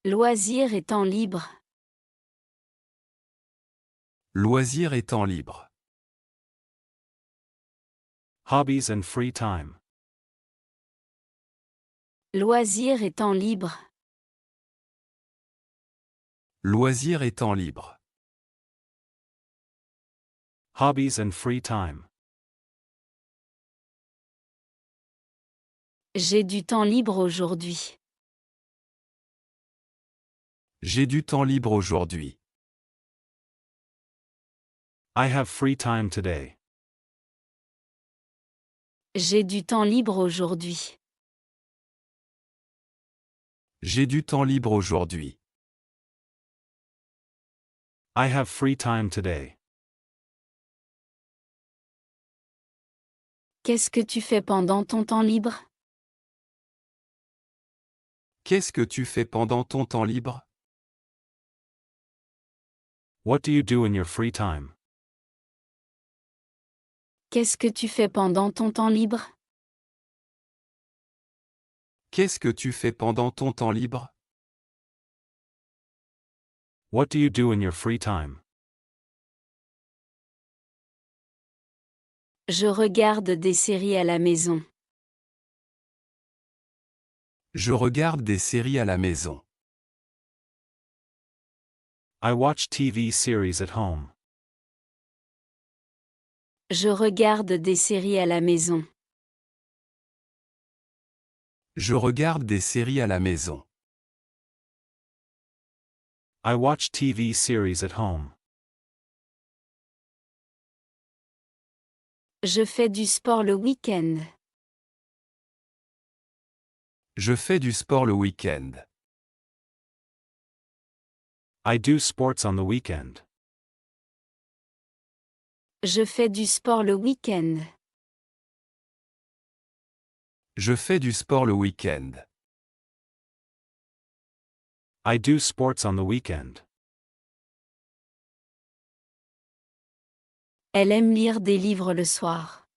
Loisirs et temps libre. Loisirs et temps libre. Hobbies and free time. Loisirs et temps libre. Loisirs et temps libre. Hobbies and free time. J'ai du temps libre aujourd'hui. J'ai du temps libre aujourd'hui. I have free time today. J'ai du temps libre aujourd'hui. J'ai du temps libre aujourd'hui. I have free time today. Qu'est-ce que tu fais pendant ton temps libre? Qu'est-ce que tu fais pendant ton temps libre? What do you do in your free time? Qu'est-ce que tu fais pendant ton temps libre? Qu'est-ce que tu fais pendant ton temps libre? What do you do in your free time? Je regarde des séries à la maison. Je regarde des séries à la maison. I watch TV series at home. Je regarde des séries à la maison. Je regarde des séries à la maison. I watch TV series at home. Je fais du sport le week-end. Je fais du sport le week-end. I do sports on the weekend. Je fais du sport le week-end. Je fais du sport le week-end. I do sports on the weekend. Elle aime lire des livres le soir.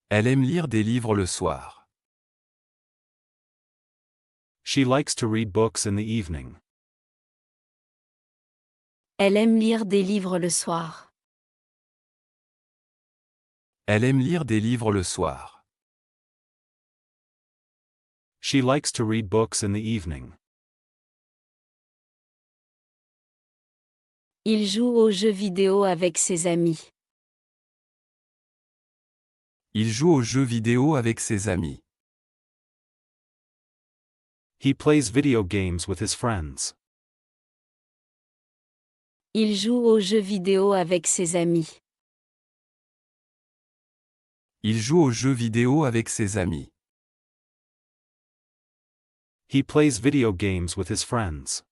Elle aime lire des livres le soir. She likes to read books in the evening. Elle aime lire des livres le soir. Elle aime lire des livres le soir. She likes to read books in the evening. Il joue aux jeux vidéo avec ses amis. Il joue aux jeux vidéo avec ses amis. He plays video games with his friends. Il joue aux jeux vidéo avec ses amis. Il joue aux jeux vidéo avec ses amis. He plays video games with his friends.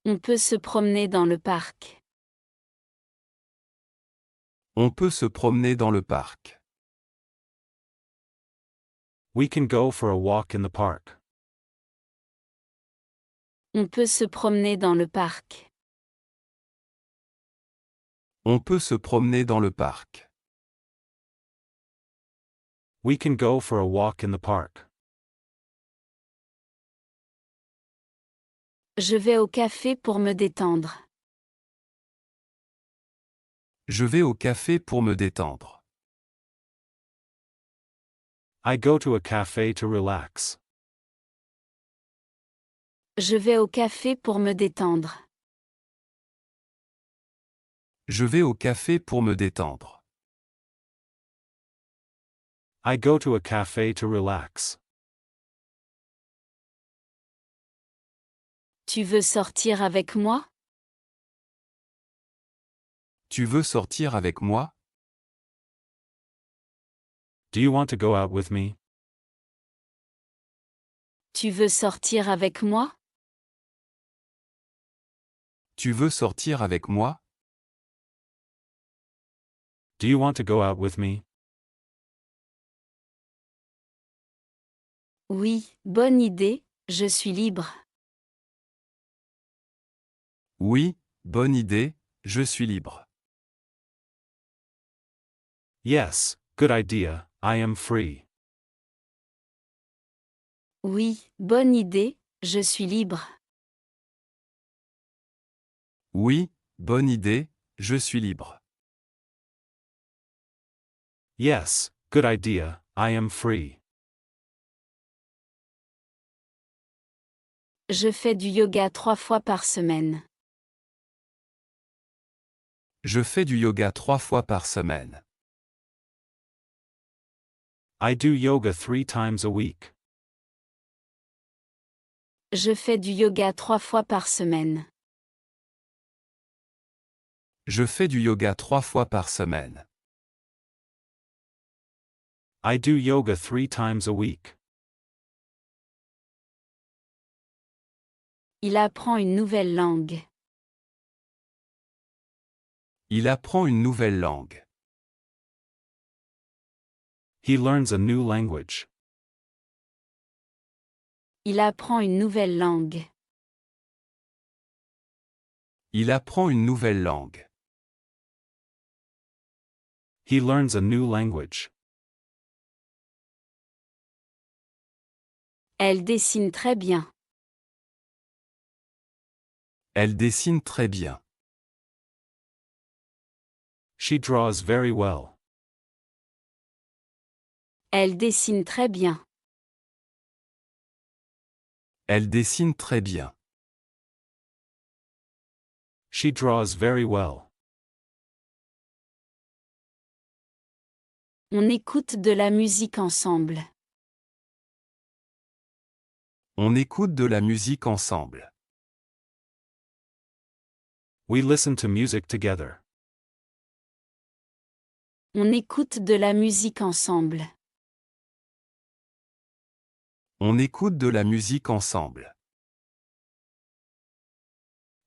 On peut se promener dans le parc. On peut se promener dans le parc. We can go for a walk in the park. On peut se promener dans le parc. On peut se promener dans le parc. We can go for a walk in the park. Je vais au café pour me détendre. Je vais au café pour me détendre. I go to a cafe to relax. Je vais au café pour me détendre. Je vais au café pour me détendre. I go to a cafe to relax. Tu veux sortir avec moi? Tu veux sortir avec moi? Do you want to go out with me? Tu veux sortir avec moi? Tu veux sortir avec moi? Do you want to go out with me? Oui, bonne idée, je suis libre. Oui, bonne idée, je suis libre. Yes, good idea, I am free. Oui, bonne idée, je suis libre. Oui, bonne idée, je suis libre. Yes, good idea, I am free. Je fais du yoga 3 fois par semaine. Je fais du yoga 3 fois par semaine. I do yoga 3 times a week. Je fais du yoga 3 fois par semaine. Je fais du yoga 3 fois par semaine. I do yoga 3 times a week. Il apprend une nouvelle langue. Il apprend une nouvelle langue. He learns a new language. Il apprend une nouvelle langue. Il apprend une nouvelle langue. He learns a new language. Elle dessine très bien. Elle dessine très bien. She draws very well. Elle dessine très bien. Elle dessine très bien. She draws very well. On écoute de la musique ensemble. On écoute de la musique ensemble. We listen to music together. On écoute de la musique ensemble. On écoute de la musique ensemble.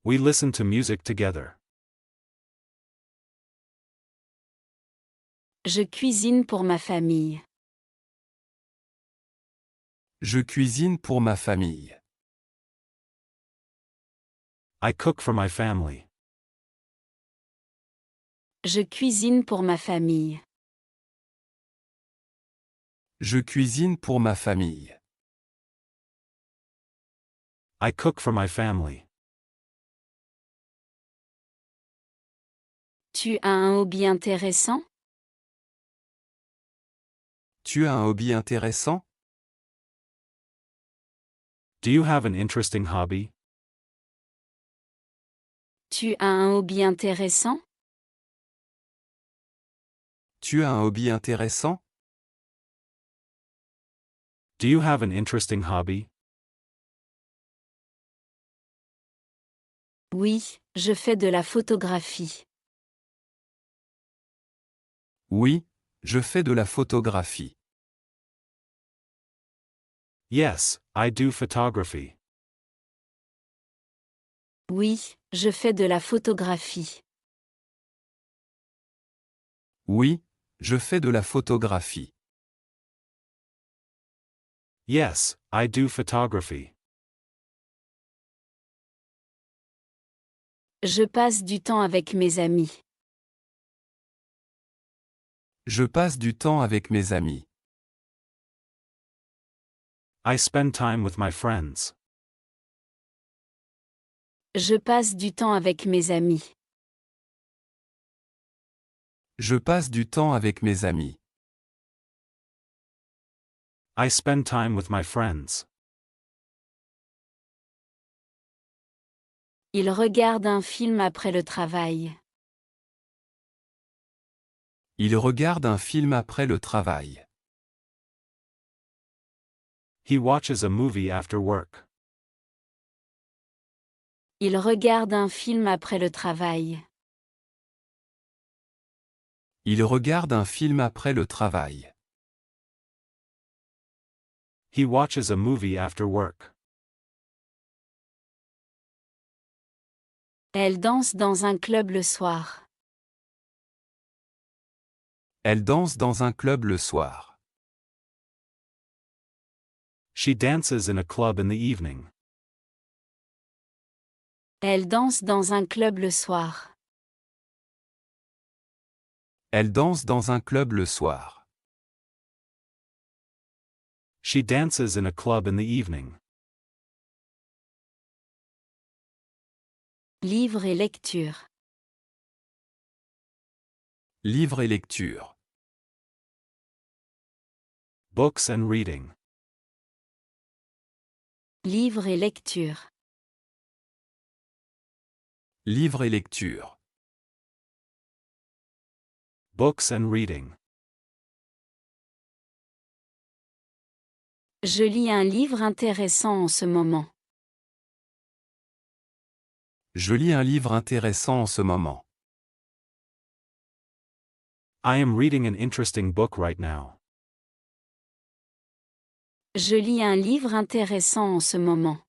We listen to music together. Je cuisine pour ma famille. Je cuisine pour ma famille. I cook for my family. Je cuisine pour ma famille. Je cuisine pour ma famille. I cook for my family. Tu as un hobby intéressant? Tu as un hobby intéressant? Do you have an interesting hobby? Tu as un hobby intéressant? Tu as un hobby intéressant? Do you have an interesting hobby? Oui, je fais de la photographie. Oui, je fais de la photographie. Yes, I do photography. Oui, je fais de la photographie. Oui, je fais de la photographie. Yes, I do photography. Je passe du temps avec mes amis. Je passe du temps avec mes amis. I spend time with my friends. Je passe du temps avec mes amis. Je passe du temps avec mes amis. I spend time with my friends. Il regarde un film après le travail. Il regarde un film après le travail. He watches a movie after work. Il regarde un film après le travail. Il regarde un film après le travail. He watches a movie after work. Elle danse dans un club le soir. Elle danse dans un club le soir. She dances in a club in the evening. Elle danse dans un club le soir. Elle danse dans un club le soir. She dances in a club in the evening. Livre et lecture. Livre et lecture. Books and reading. Livre et lecture. Livre et lecture. Books and reading. Je lis un livre intéressant en ce moment. Je lis un livre intéressant en ce moment. I am reading an interesting book right now. Je lis un livre intéressant en ce moment.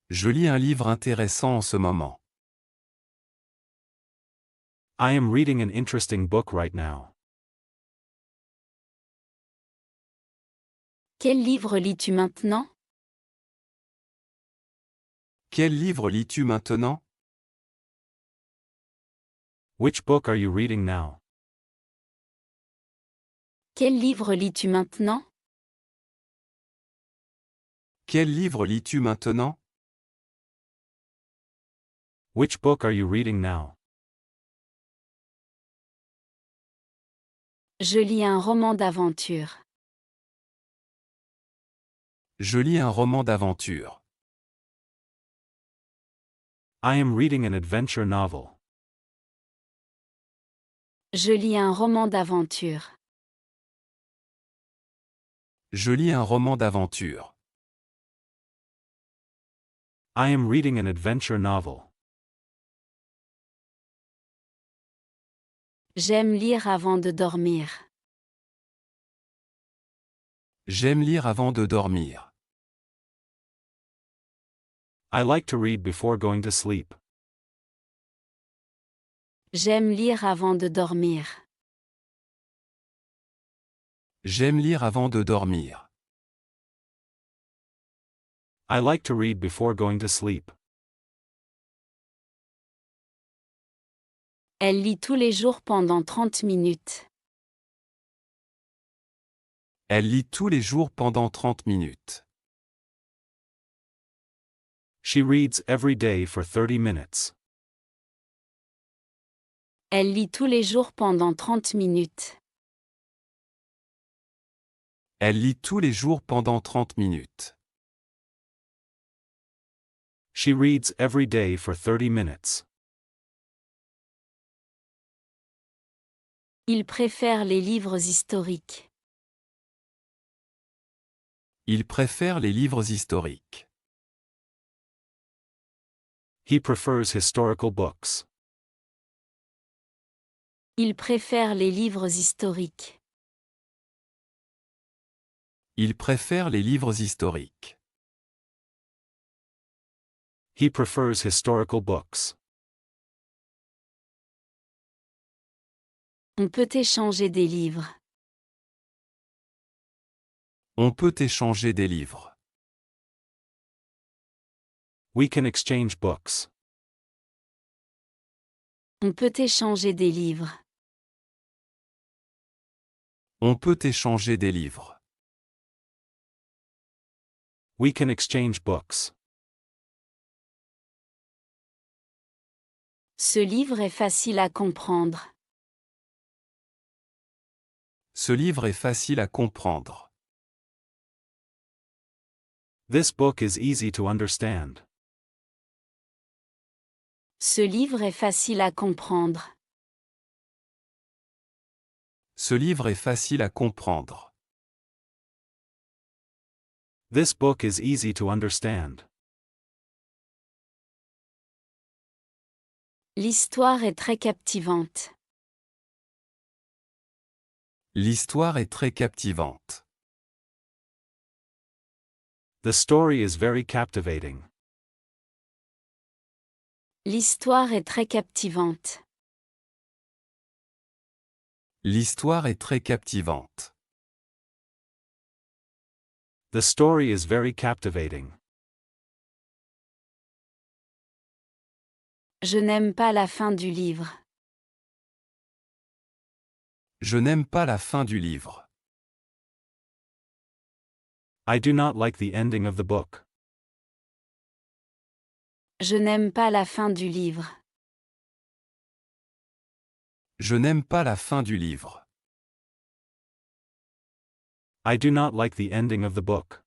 Je lis un livre intéressant en ce moment. I am reading an interesting book right now. Quel livre lis-tu maintenant? Quel livre lis-tu maintenant? Which book are you reading now? Quel livre lis-tu maintenant? Quel livre lis-tu maintenant? Which book are you reading now? Je lis un roman d'aventure. Je lis un roman d'aventure. I am reading an adventure novel. Je lis un roman d'aventure. Je lis un roman d'aventure. I am reading an adventure novel. J'aime lire avant de dormir. J'aime lire avant de dormir. I like to read before going to sleep. J'aime lire avant de dormir. J'aime lire avant de dormir. I like to read before going to sleep. Elle lit tous les jours pendant 30 minutes. Elle lit tous les jours pendant 30 minutes. She reads every day for 30 minutes. Elle lit tous les jours pendant 30 minutes. Elle lit tous les jours pendant 30 minutes. She reads every day for 30 minutes. Il préfère les livres historiques. Il préfère les livres historiques. He prefers historical books. Il préfère les livres historiques. Il préfère les livres historiques. He prefers historical books. On peut échanger des livres. On peut échanger des livres. We can exchange books. On peut échanger des livres. On peut échanger des livres. We can exchange books. Ce livre est facile à comprendre. Ce livre est facile à comprendre. This book is easy to understand. Ce livre est facile à comprendre. Ce livre est facile à comprendre. This book is easy to understand. L'histoire est très captivante. L'histoire est très captivante. The story is very captivating. L'histoire est très captivante. L'histoire est très captivante. The story is very captivating. Je n'aime pas la fin du livre. Je n'aime pas la fin du livre. I do not like the ending of the book. Je n'aime pas la fin du livre. Je n'aime pas la fin du livre. I do not like the ending of the book.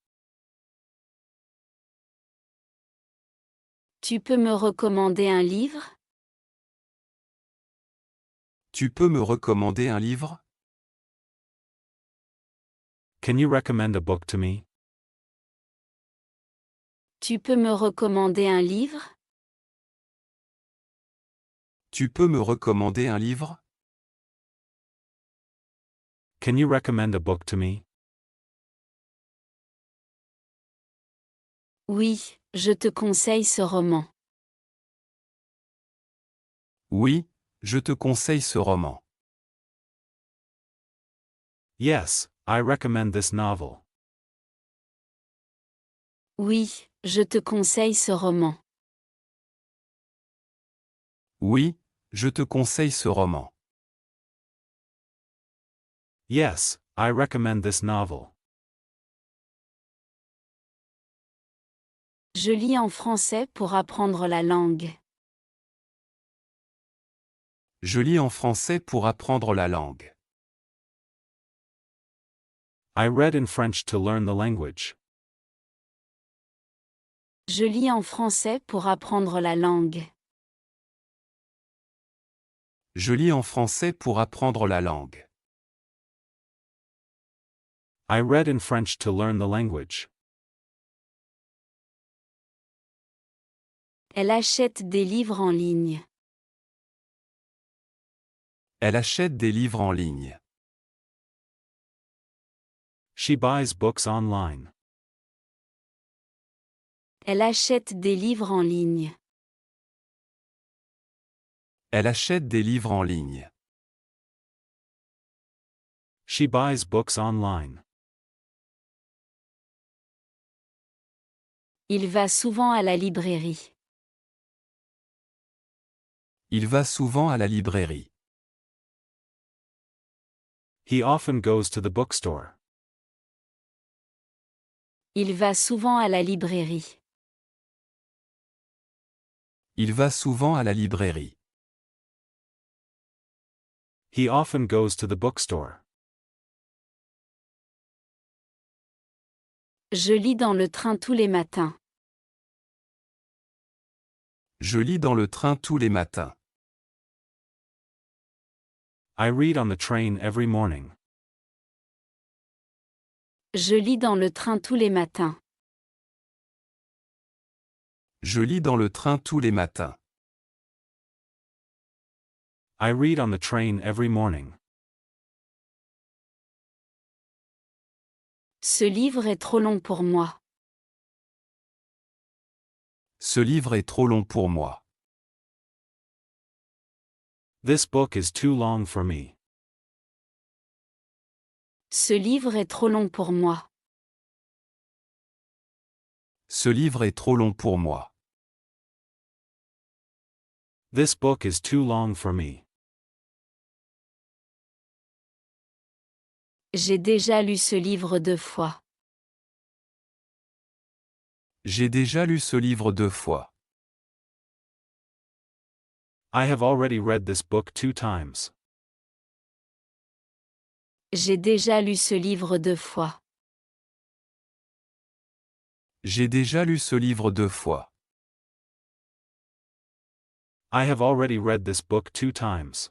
Tu peux me recommander un livre? Tu peux me recommander un livre? Can you recommend a book to me? Tu peux me recommander un livre? Tu peux me recommander un livre? Can you recommend a book to me? Oui, je te conseille ce roman. Oui, je te conseille ce roman. Yes, I recommend this novel. Oui, je te conseille ce roman. Oui, je te conseille ce roman. Yes, I recommend this novel. Je lis en français pour apprendre la langue. Je lis en français pour apprendre la langue. I read in French to learn the language. Je lis en français pour apprendre la langue. Je lis en français pour apprendre la langue. I read in French to learn the language. Elle achète des livres en ligne. Elle achète des livres en ligne. She buys books online. Elle achète des livres en ligne. Elle achète des livres en ligne. She buys books online. Il va souvent à la librairie. Il va souvent à la librairie. He often goes to the bookstore. Il va souvent à la librairie. Il va souvent à la librairie. He often goes to the bookstore. Je lis dans le train tous les matins. Je lis dans le train tous les matins. I read on the train every morning. Je lis dans le train tous les matins. Je lis dans le train tous les matins. I read on the train every morning. Ce livre est trop long pour moi. Ce livre est trop long pour moi. This book is too long for me. Ce livre est trop long pour moi. Ce livre est trop long pour moi. This book is too long for me. J'ai déjà lu ce livre 2 fois. J'ai déjà lu ce livre 2 fois. I have already read this book 2 times. J'ai déjà lu ce livre 2 fois. J'ai déjà lu ce livre 2 fois. I have already read this book 2 times.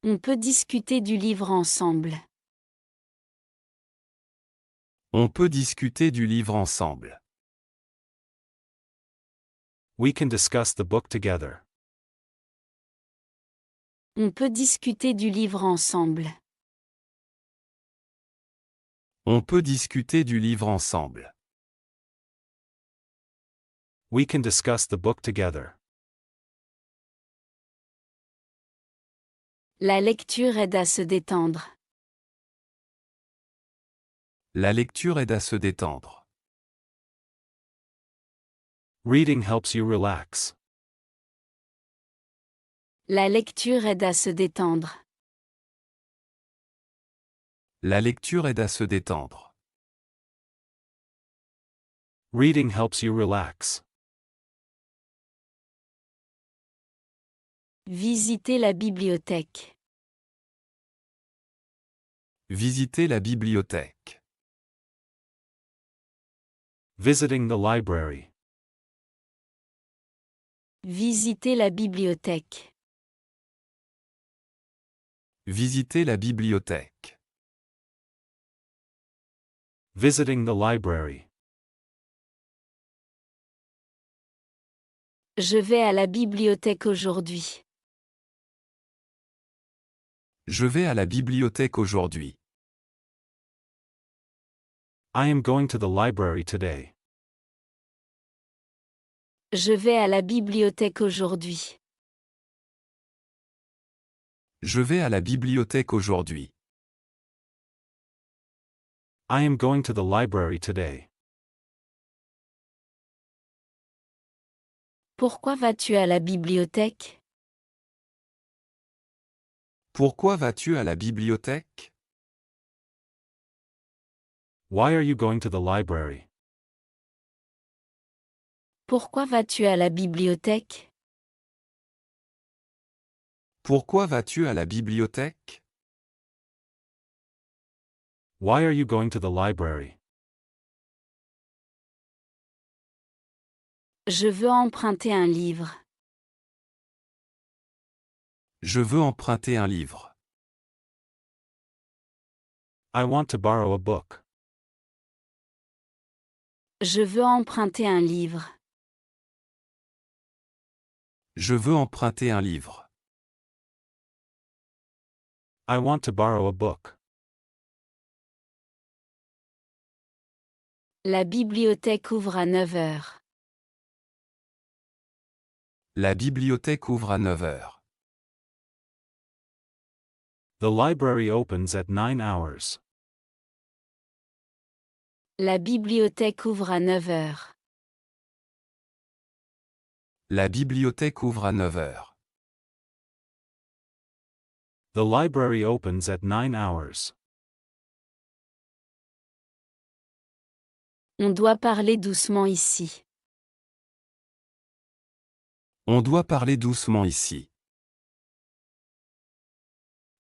On peut discuter du livre ensemble. On peut discuter du livre ensemble. We can discuss the book together. On peut discuter du livre ensemble. On peut discuter du livre ensemble. We can discuss the book together. La lecture aide à se détendre. La lecture aide à se détendre. Reading helps you relax. La lecture aide à se détendre. La lecture aide à se détendre. Reading helps you relax. Visiter la bibliothèque. Visiter la bibliothèque. Visiting the library. Visiter la bibliothèque. Visiter la bibliothèque. Visiting the library. Je vais à la bibliothèque aujourd'hui. Je vais à la bibliothèque aujourd'hui. I am going to the library today. Je vais à la bibliothèque aujourd'hui. Je vais à la bibliothèque aujourd'hui. I am going to the library today. Pourquoi vas-tu à la bibliothèque? Pourquoi vas-tu à la bibliothèque? Why are you going to the library? Pourquoi vas-tu à la bibliothèque? Pourquoi vas-tu à la bibliothèque? Why are you going to the library? Je veux emprunter un livre. Je veux emprunter un livre. I want to borrow a book. Je veux emprunter un livre. Je veux emprunter un livre. I want to borrow a book. La bibliothèque ouvre à 9 heures. La bibliothèque ouvre à 9 heures. The library opens at 9 hours. La bibliothèque ouvre à 9 heures. La bibliothèque ouvre à 9 heures. The library opens at 9 hours. On doit parler doucement ici. On doit parler doucement ici.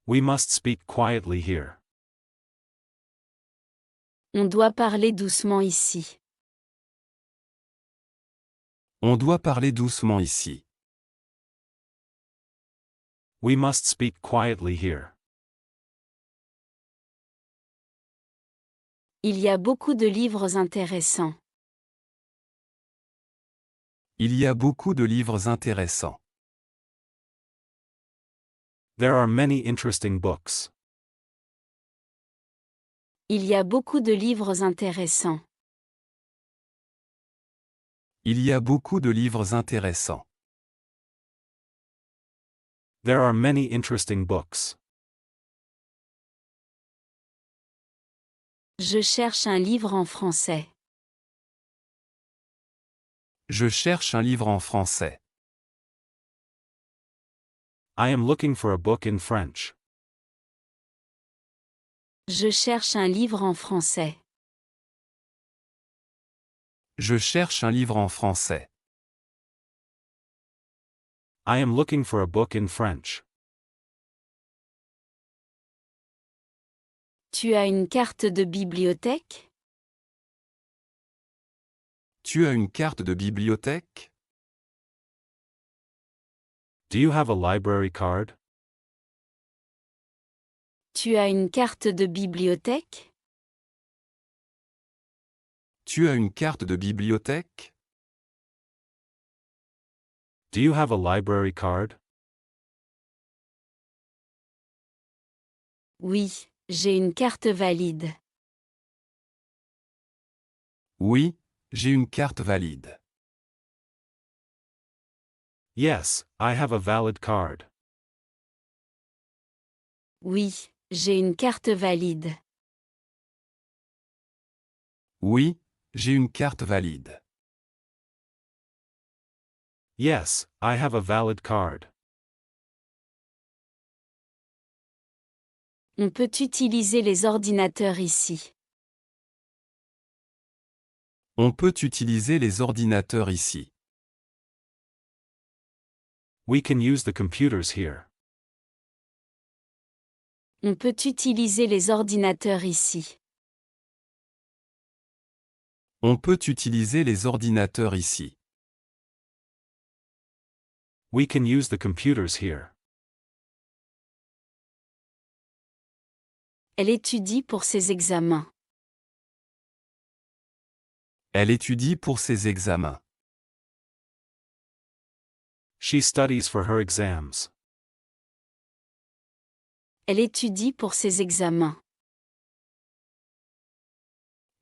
We must speak quietly here. On doit parler doucement ici. On doit parler doucement ici. We must speak quietly here. Il y a beaucoup de livres intéressants. Il y a beaucoup de livres intéressants. There are many interesting books. Il y a beaucoup de livres intéressants. Il y a beaucoup de livres intéressants. There are many interesting books. Je cherche un livre en français. Je cherche un livre en français. I am looking for a book in French. Je cherche un livre en français. Je cherche un livre en français. I am looking for a book in French. Tu as une carte de bibliothèque? Tu as une carte de bibliothèque? Do you have a library card? Tu as une carte de bibliothèque? Tu as une carte de bibliothèque? Do you have a library card? Oui, j'ai une carte valide. Oui, j'ai une carte valide. Yes, I have a valid card. Oui, j'ai une carte valide. Oui, j'ai une carte valide. Yes, I have a valid card. On peut utiliser les ordinateurs ici. On peut utiliser les ordinateurs ici. We can use the computers here. On peut utiliser les ordinateurs ici. On peut utiliser les ordinateurs ici. We can use the computers here. Elle étudie pour ses examens. Elle étudie pour ses examens. She studies for her exams. Elle étudie pour ses examens.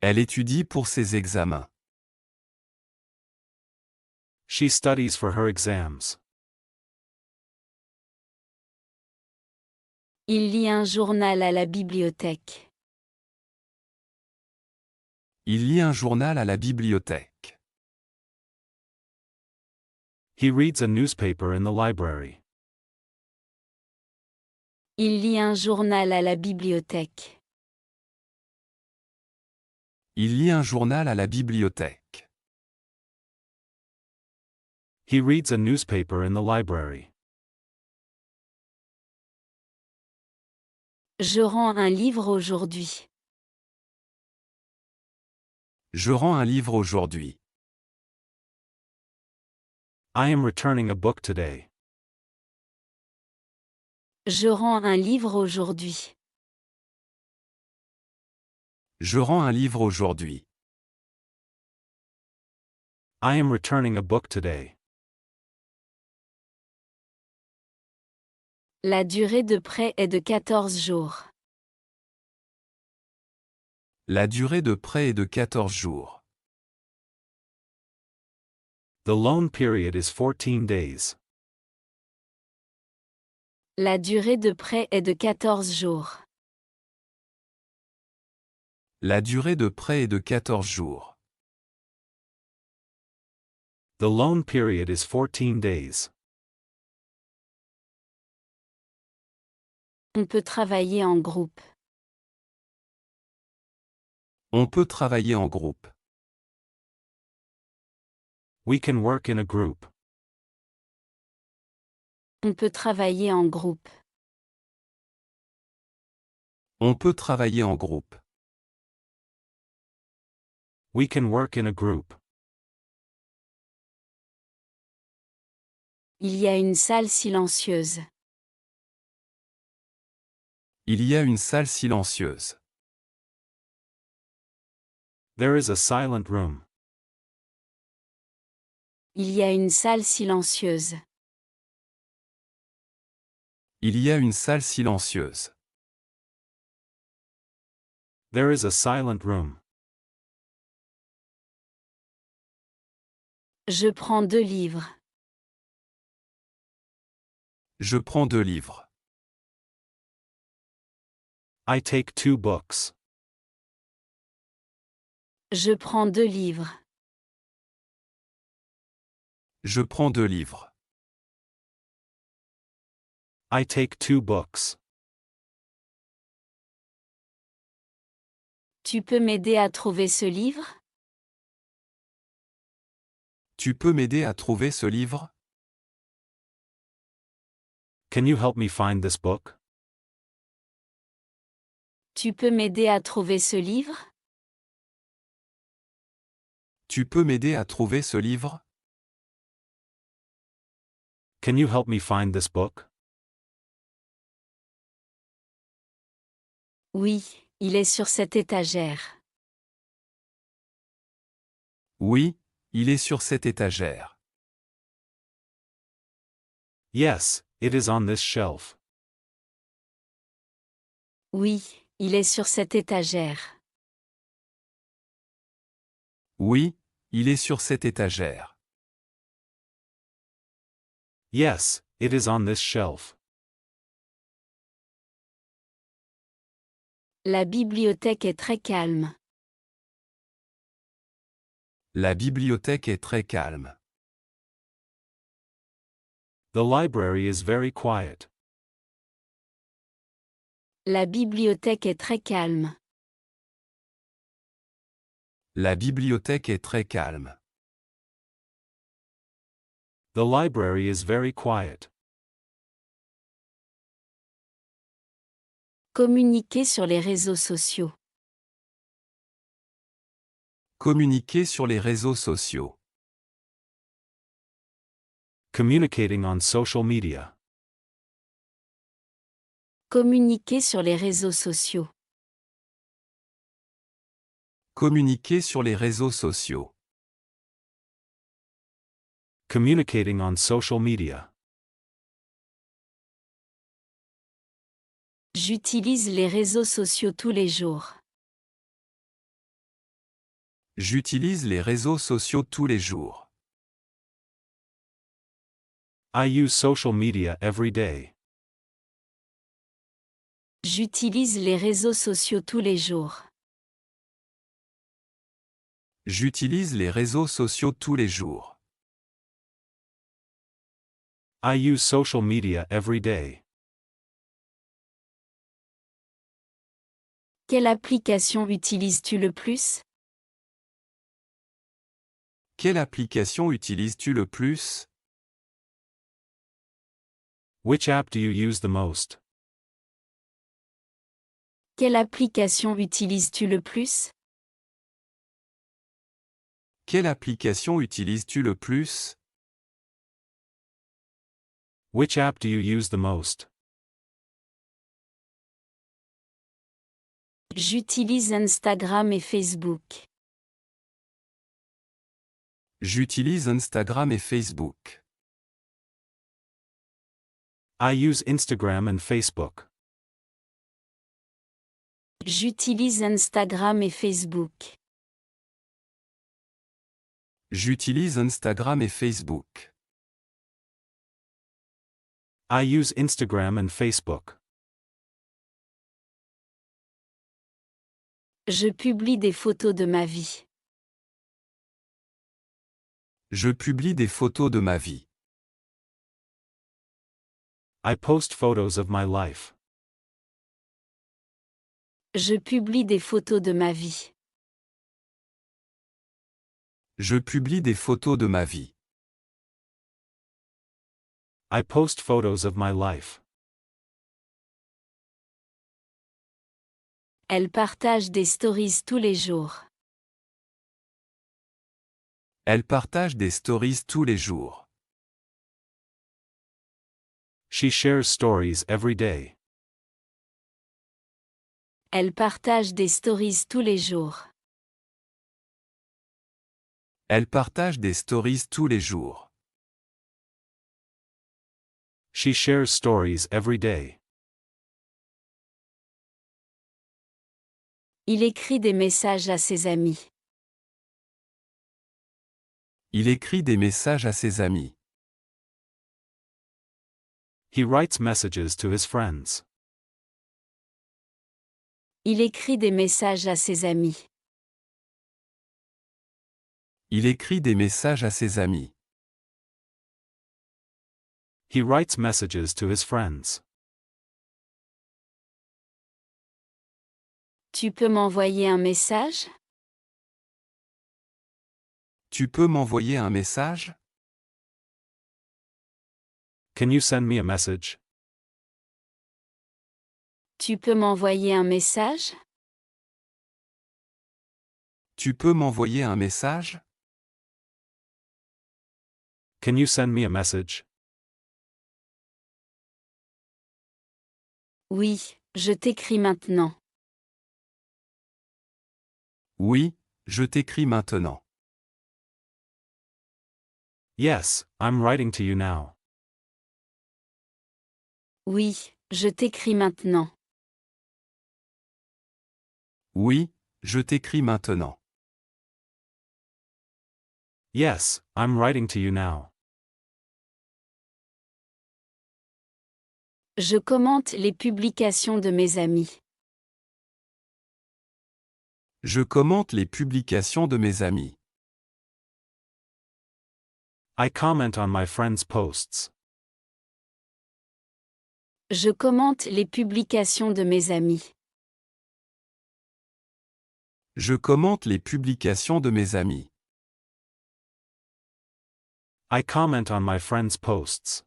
Elle étudie pour ses examens. She studies for her exams. Il lit un journal à la bibliothèque. Il lit un journal à la bibliothèque. He reads a newspaper in the library. Il lit un journal à la bibliothèque. Il lit un journal à la bibliothèque. He reads a newspaper in the library. Je rends un livre aujourd'hui. Je rends un livre aujourd'hui. I am returning a book today. Je rends un livre aujourd'hui. Je rends un livre aujourd'hui. I am returning a book today. La durée de prêt est de 14 jours. La durée de prêt est de 14 jours. The loan period is 14 days. La durée de prêt est de 14 jours. La durée de prêt est de 14 jours. The loan period is 14 days. On peut travailler en groupe. On peut travailler en groupe. We can work in a group. On peut travailler en groupe. On peut travailler en groupe. We can work in a group. Il y a une salle silencieuse. Il y a une salle silencieuse. There is a silent room. Il y a une salle silencieuse. Il y a une salle silencieuse. There is a silent room. Je prends 2 livres. Je prends 2 livres. I take 2 books. Je prends 2 livres. Je prends 2 livres. I take 2 books. Tu peux m'aider à trouver ce livre? Tu peux m'aider à trouver ce livre? Can you help me find this book? Tu peux m'aider à trouver ce livre? Tu peux m'aider à trouver ce livre? Can you help me find this book? Oui, il est sur cette étagère. Oui, il est sur cette étagère. Yes, it is on this shelf. Oui, il est sur cette étagère. Oui, il est sur cette étagère. Yes, it is on this shelf. La bibliothèque est très calme. La bibliothèque est très calme. The library is very quiet. La bibliothèque est très calme. La bibliothèque est très calme. The library is very quiet. Communiquer sur les réseaux sociaux. Communiquer sur les réseaux sociaux. Communicating on social media. Communiquer sur les réseaux sociaux. Communiquer sur les réseaux sociaux. Communicating on social media. J'utilise les réseaux sociaux tous les jours. J'utilise les réseaux sociaux tous les jours. I use social media every day. J'utilise les réseaux sociaux tous les jours. J'utilise les réseaux sociaux tous les jours. I use social media every day. Quelle application utilises-tu le plus? Quelle application utilises-tu le plus? Which app do you use the most? Quelle application utilises-tu le plus? Quelle application utilises-tu le plus? Which app do you use the most? J'utilise Instagram et Facebook. J'utilise Instagram et Facebook. I use Instagram and Facebook. J'utilise Instagram et Facebook. J'utilise Instagram et Facebook. I use Instagram and Facebook. Je publie des photos de ma vie. Je publie des photos de ma vie. I post photos of my life. Je publie des photos de ma vie. Je publie des photos de ma vie. I post photos of my life. Elle partage des stories tous les jours. Elle partage des stories tous les jours. She shares stories every day. Elle partage des stories tous les jours. Elle partage des stories tous les jours. She shares stories every day. Il écrit des messages à ses amis. Il écrit des messages à ses amis. He writes messages to his friends. Il écrit des messages à ses amis. Il écrit des messages à ses amis. He writes messages to his friends. Tu peux m'envoyer un message? Tu peux m'envoyer un message? Can you send me a message? Tu peux m'envoyer un message? Tu peux m'envoyer un message? Can you send me a message? Oui, je t'écris maintenant. Oui, je t'écris maintenant. Yes, I'm writing to you now. Oui, je t'écris maintenant. Oui, je t'écris maintenant. Yes, I'm writing to you now. Je commente les publications de mes amis. Je commente les publications de mes amis. I comment on my friends' posts. Je commente les publications de mes amis. Je commente les publications de mes amis. I comment on my friends' posts.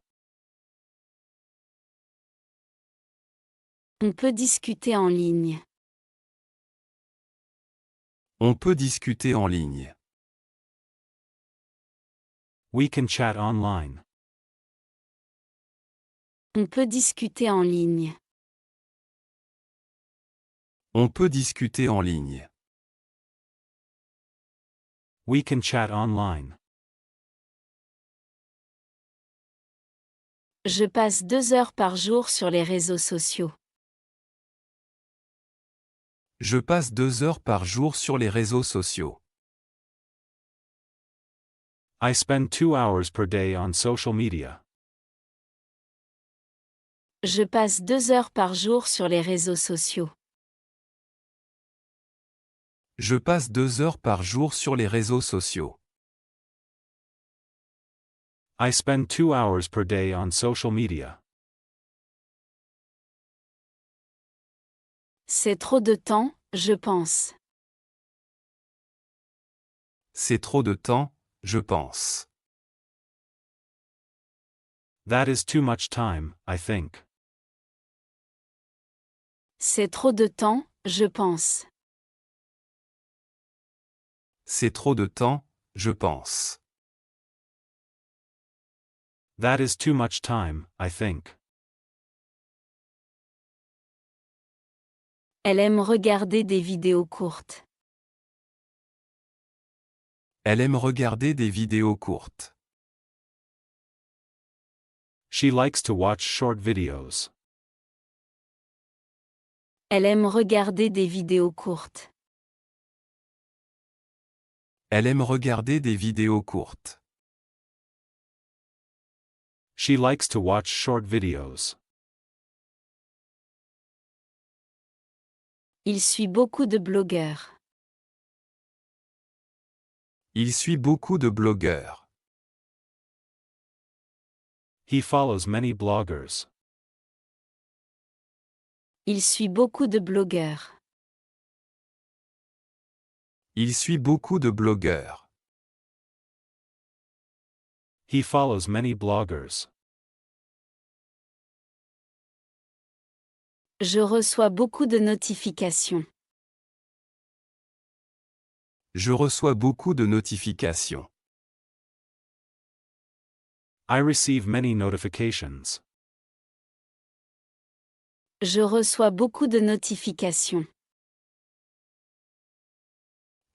On peut discuter en ligne. On peut discuter en ligne. We can chat online. On peut discuter en ligne. On peut discuter en ligne. We can chat online. Je passe 2 heures par jour sur les réseaux sociaux. Je passe 2 heures par jour sur les réseaux sociaux. I spend 2 hours per day on social media. Je passe 2 heures par jour sur les réseaux sociaux. Je passe 2 heures par jour sur les réseaux sociaux. I spend 2 hours per day on social media. C'est trop de temps, je pense. C'est trop de temps, je pense. That is too much time, I think. C'est trop de temps, je pense. C'est trop de temps, je pense. That is too much time, I think. Elle aime regarder des vidéos courtes. Elle aime regarder des vidéos courtes. She likes to watch short videos. Elle aime regarder des vidéos courtes. Elle aime regarder des vidéos courtes. She likes to watch short videos. Il suit beaucoup de blogueurs. Il suit beaucoup de blogueurs. He follows many bloggers. Il suit beaucoup de blogueurs. Il suit beaucoup de blogueurs. He follows many bloggers. Je reçois beaucoup de notifications. Je reçois beaucoup de notifications. I receive many notifications. Je reçois beaucoup de notifications.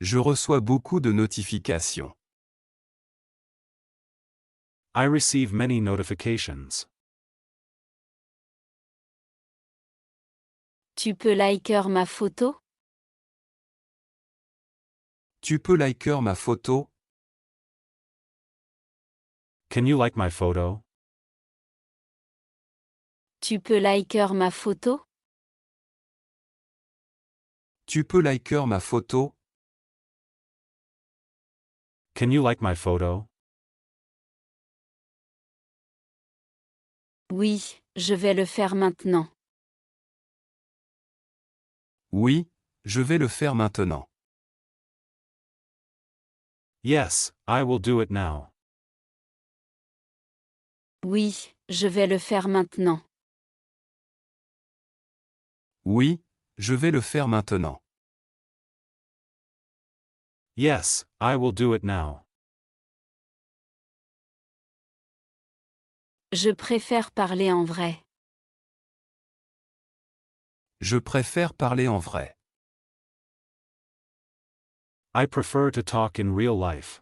Je reçois beaucoup de notifications. I receive many notifications. Tu peux liker ma photo? Tu peux liker ma photo? Can you like my photo? Tu peux liker ma photo? Tu peux liker ma photo? Can you like my photo? Oui, je vais le faire maintenant. Oui, je vais le faire maintenant. Yes, I will do it now. Oui, je vais le faire maintenant. Oui, je vais le faire maintenant. Yes, I will do it now. Je préfère parler en vrai. Je préfère parler en vrai. I prefer to talk in real life.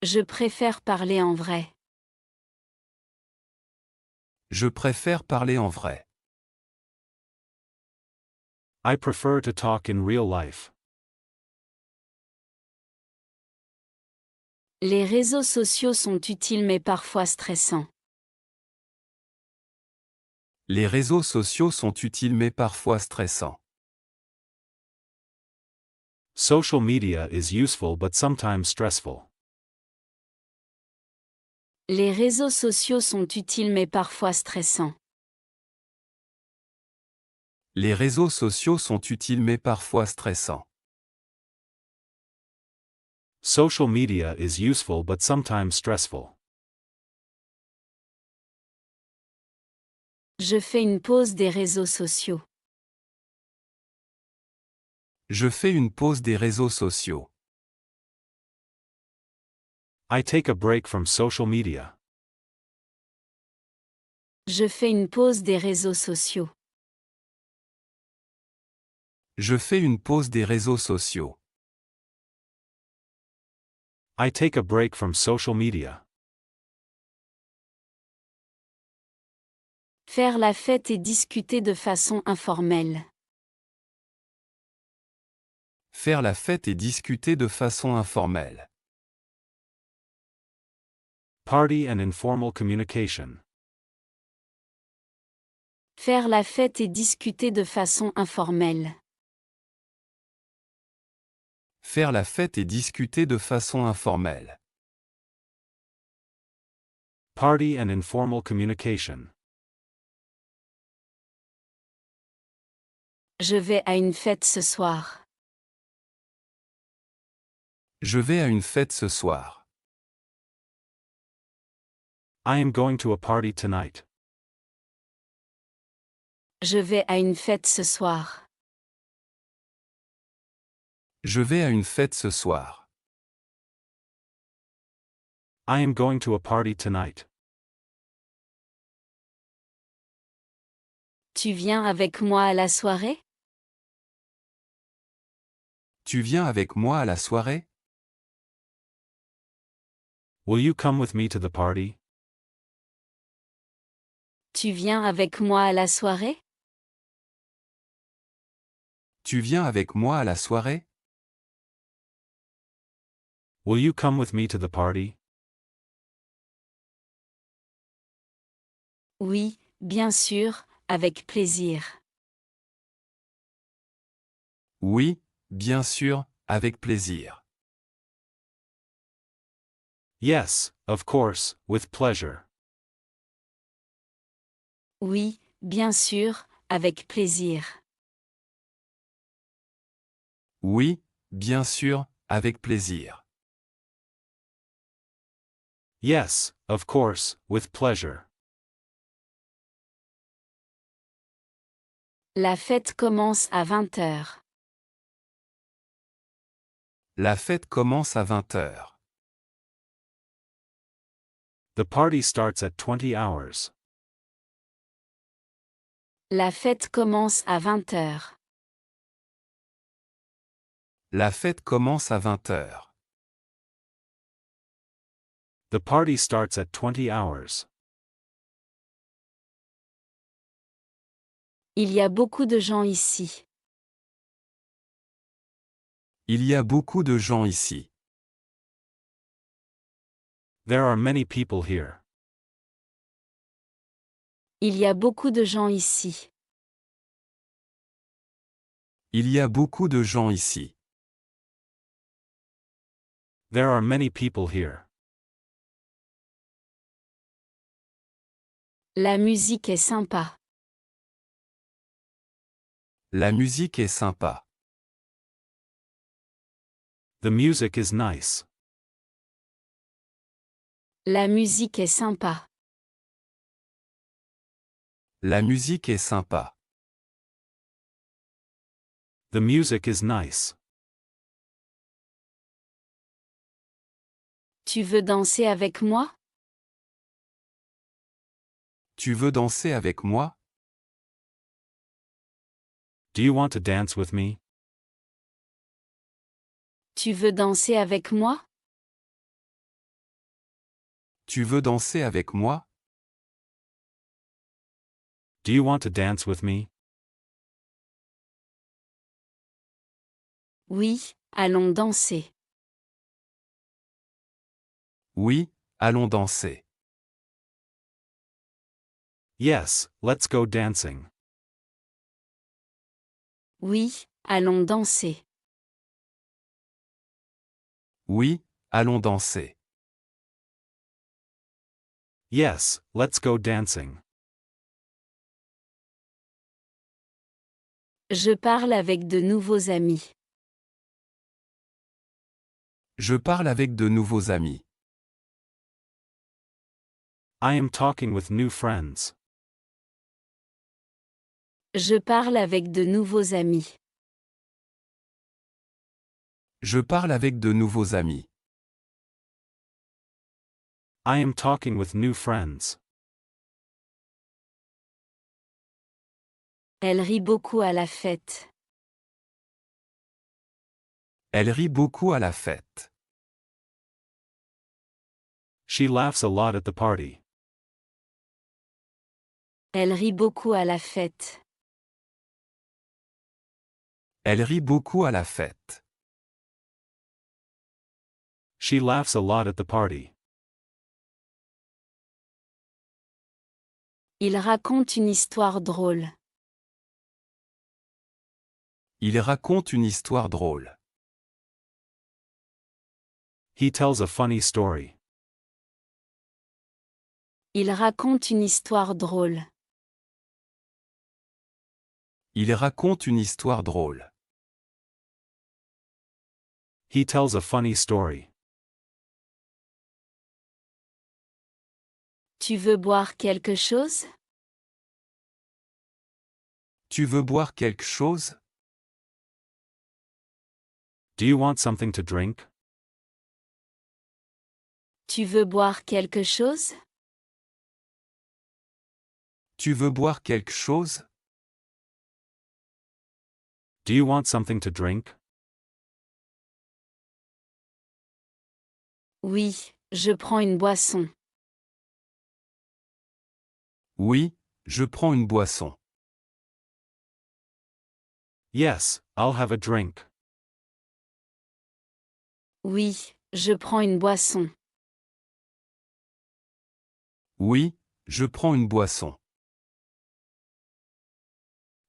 Je préfère parler en vrai. Je préfère parler en vrai. I prefer to talk in real life. Les réseaux sociaux sont utiles mais parfois stressants. Les réseaux sociaux sont utiles mais parfois stressants. Social media is useful but sometimes stressful. Les réseaux sociaux sont utiles mais parfois stressants. Les réseaux sociaux sont utiles mais parfois stressants. Social media is useful but sometimes stressful. Je fais une pause des réseaux sociaux. Je fais une pause des réseaux sociaux. I take a break from social media. Je fais une pause des réseaux sociaux. Je fais une pause des réseaux sociaux. I take a break from social media. Faire la fête et discuter de façon informelle. Faire la fête et discuter de façon informelle. Party and informal communication. Faire la fête et discuter de façon informelle. Faire la fête et discuter de façon informelle. Party and informal communication. Je vais à une fête ce soir. Je vais à une fête ce soir. I am going to a party tonight. Je vais à une fête ce soir. Je vais à une fête ce soir. I am going to a party tonight. Tu viens avec moi à la soirée? Tu viens avec moi à la soirée? Will you come with me to the party? Tu viens avec moi à la soirée? Tu viens avec moi à la soirée? Will you come with me to the party? Oui, bien sûr, avec plaisir. Oui, bien sûr, avec plaisir. Yes, of course, with pleasure. Oui, bien sûr, avec plaisir. Oui, bien sûr, avec plaisir. Yes, of course, with pleasure. La fête commence à 20 heures. La fête commence à 20 heures. The party starts at 20 hours. La fête commence à 20 heures. La fête commence à 20 heures. The party starts at 20 hours. Il y a beaucoup de gens ici. Il y a beaucoup de gens ici. There are many people here. Il y a beaucoup de gens ici. Il y a beaucoup de gens ici. There are many people here. La musique est sympa. La musique est sympa. The music is nice. La musique est sympa. La musique est sympa. The music is nice. Tu veux danser avec moi? Tu veux danser avec moi? Do you want to dance with me? Tu veux danser avec moi? Tu veux danser avec moi? Do you want to dance with me? Oui, allons danser. Oui, allons danser. Yes, let's go dancing. Oui, allons danser. Oui, allons danser. Yes, let's go dancing. Je parle avec de nouveaux amis. Je parle avec de nouveaux amis. I am talking with new friends. Je parle avec de nouveaux amis. Je parle avec de nouveaux amis. I am talking with new friends. Elle rit beaucoup à la fête. Elle rit beaucoup à la fête. She laughs a lot at the party. Elle rit beaucoup à la fête. Elle rit beaucoup à la fête. She laughs a lot at the party. Il raconte une histoire drôle. Il raconte une histoire drôle. He tells a funny story. Il raconte une histoire drôle. Il raconte une histoire drôle. He tells a funny story. Tu veux boire quelque chose? Tu veux boire quelque chose? Do you want something to drink? Tu veux boire quelque chose? Tu veux boire quelque chose? Do you want something to drink? Oui, je prends une boisson. Oui, je prends une boisson. Yes, I'll have a drink. Oui, je prends une boisson. Oui, je prends une boisson.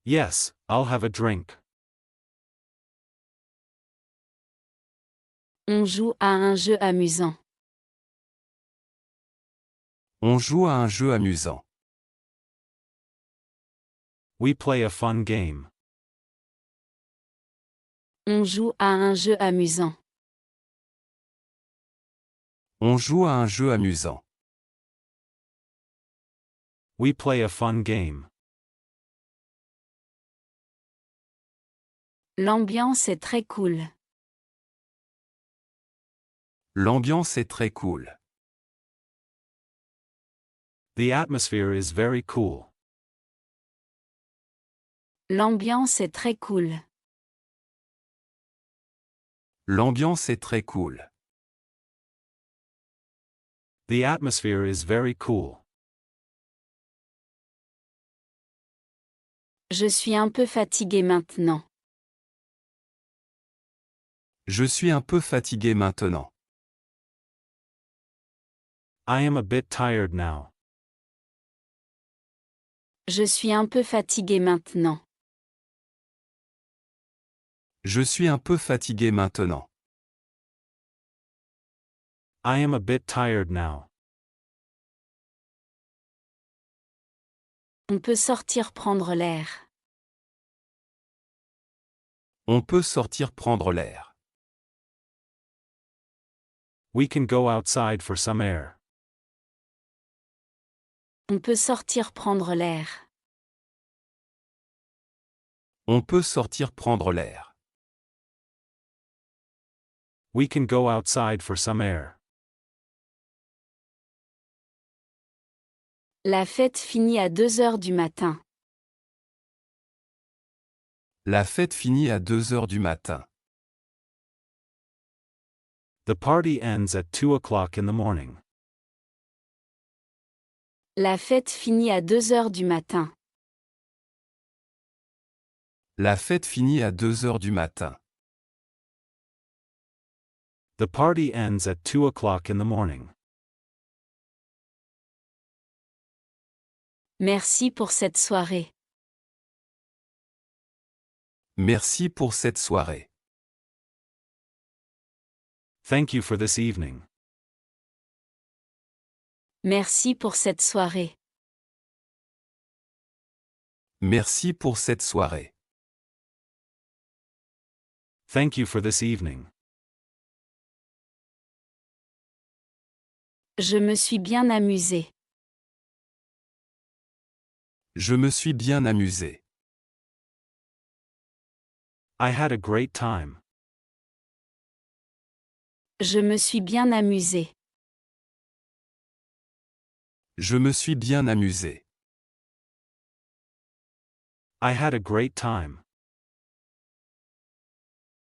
Yes, I'll have a drink. On joue à un jeu amusant. On joue à un jeu amusant. We play a fun game. On joue à un jeu amusant. On joue à un jeu amusant. We play a fun game. L'ambiance est très cool. L'ambiance est très cool. The atmosphere is very cool. L'ambiance est très cool. L'ambiance est très cool. The atmosphere is very cool. Je suis un peu fatigué maintenant. Je suis un peu fatigué maintenant. I am a bit tired now. Je suis un peu fatigué maintenant. Je suis un peu fatigué maintenant. I am a bit tired now. On peut sortir prendre l'air. On peut sortir prendre l'air. We can go outside for some air. On peut sortir prendre l'air. On peut sortir prendre l'air. We can go outside for some air. La fête finit à 2 heures du matin. La fête finit à 2 heures du matin. The party ends at 2 o'clock in the morning. La fête finit à 2 heures du matin. La fête finit à 2 heures du matin. The party ends at 2 o'clock in the morning. Merci pour cette soirée. Merci pour cette soirée. Thank you for this evening. Merci pour cette soirée. Merci pour cette soirée. Thank you for this evening. Je me suis bien amusé. Je me suis bien amusé. I had a great time. Je me suis bien amusé. Je me suis bien amusé. I had a great time.